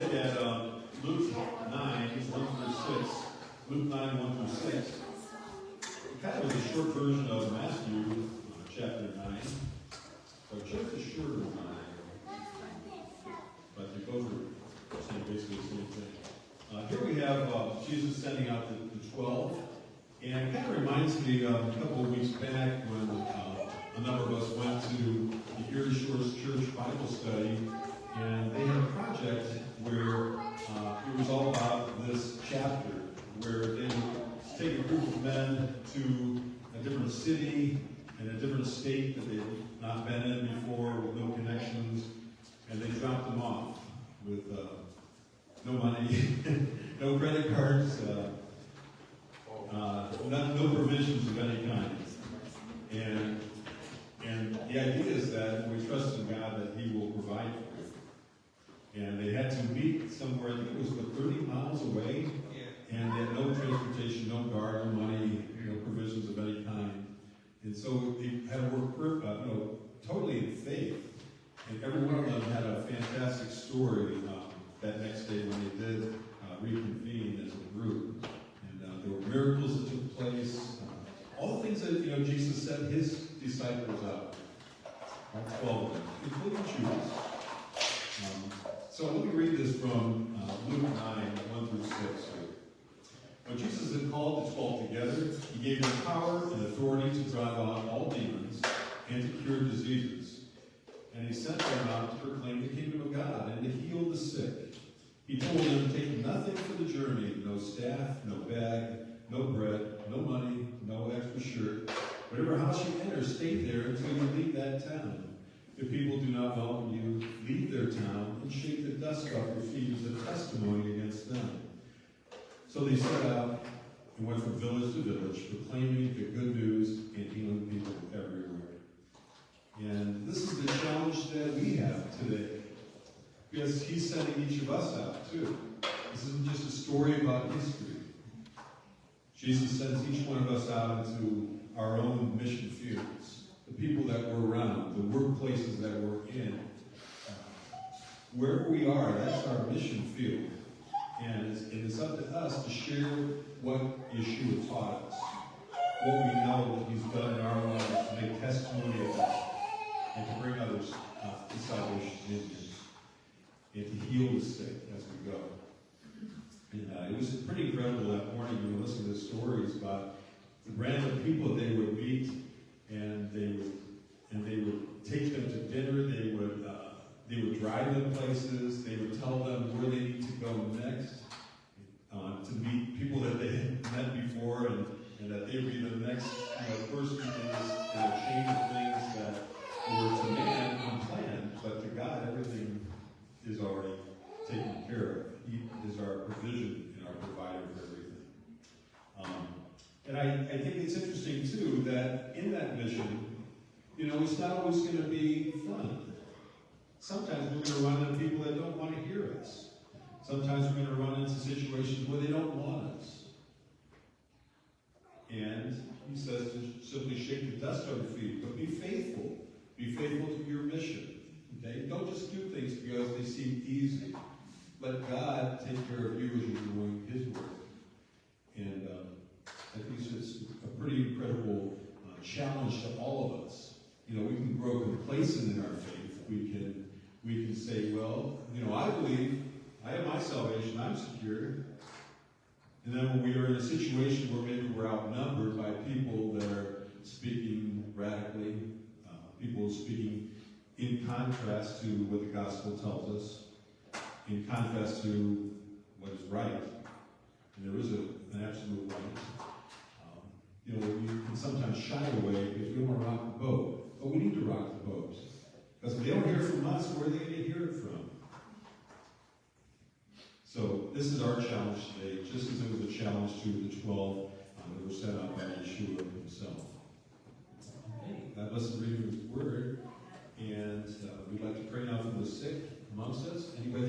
look at Luke 9, 1 through 6. Luke 9, 1 through 6. It kind of is a short version of Matthew chapter 9. So just a shorter 9. But they both are saying basically the same thing. Here we have Jesus sending out the 12. And it kind of reminds me of a couple of weeks back when a number of us went to the Erie Shores Church Bible study. And they had a project where it was all about this chapter, where they would take a group of men to a different city and a different state that they'd not been in before, with no connections, and they dropped them off with no money, no credit cards, no provisions of any kind. And the idea is that we trust in God that He will provide for you. And they had to meet somewhere, I think it was 30 miles away, and they had no transportation, no car, no money, no provisions of any kind. And so they had to work totally in faith. And every one of them had a fantastic story that next day when they did reconvene as a group. And there were miracles that took place. All the things that Jesus sent His disciples out. All 12 of them, including Judas. So let me read this from Luke 9, 1 through 6. When Jesus had called the 12 together, He gave them power and authority to drive out all demons and to cure diseases. And He sent them out to proclaim the kingdom of God and to heal the sick. He told them, take nothing for the journey, no staff, no bag, no bread, no money, no extra shirt. Whatever house you enter, stay there until you leave that town. If people do not welcome you, leave their town and shake the dust off your feet as a testimony against them. So they set out and went from village to village, proclaiming the good news and healing people everywhere. And this is the challenge that we have today, because He's sending each of us out too. This isn't just a story about history. Jesus sends each one of us out into our own mission fields, the people that we're around, the workplaces that we're in. Wherever we are, that's our mission field. And it's up to us to share what Yeshua taught us, what we know that He's done in our lives, to make testimony of that, and to bring others to salvation in Him, and to heal the sick as we go. And it was pretty incredible that morning when we listened to stories about the random people they would meet, and they would take them to dinner. They would drive them places. They would tell them where they need to go next to meet people that they had met before, and that they would be the next person in a chain of things that were to man unplanned, but to God everything is already taken care of. He is our provision and our provider for everything. And I think it's interesting too that in that mission, it's not always going to be fun. Sometimes we're going to run into people that don't want to hear us. Sometimes we're going to run into situations where they don't want us. And He says to simply shake the dust off your feet, but be faithful. Be faithful to your mission. Okay? Don't just do things because they seem easy. Let God take care of you as you're doing His work. And I think it's a pretty incredible challenge to all of us. We can grow complacent in our faith. We can say, well, I believe, I have my salvation, I'm secure. And then when we are in a situation where maybe we're outnumbered by people that are speaking radically, people speaking in contrast to what the gospel tells us, in contrast to what is right, and there is an absolute right. We can sometimes shy away because we don't want to rock the boat, but we need to rock the boat. Because if they don't hear from us, where are they going to hear it from? So this is our challenge today, just as it was a challenge to the 12 that were set out by Yeshua Himself. God bless the reading of His Word, and we'd like to pray now for the sick amongst us. Anybody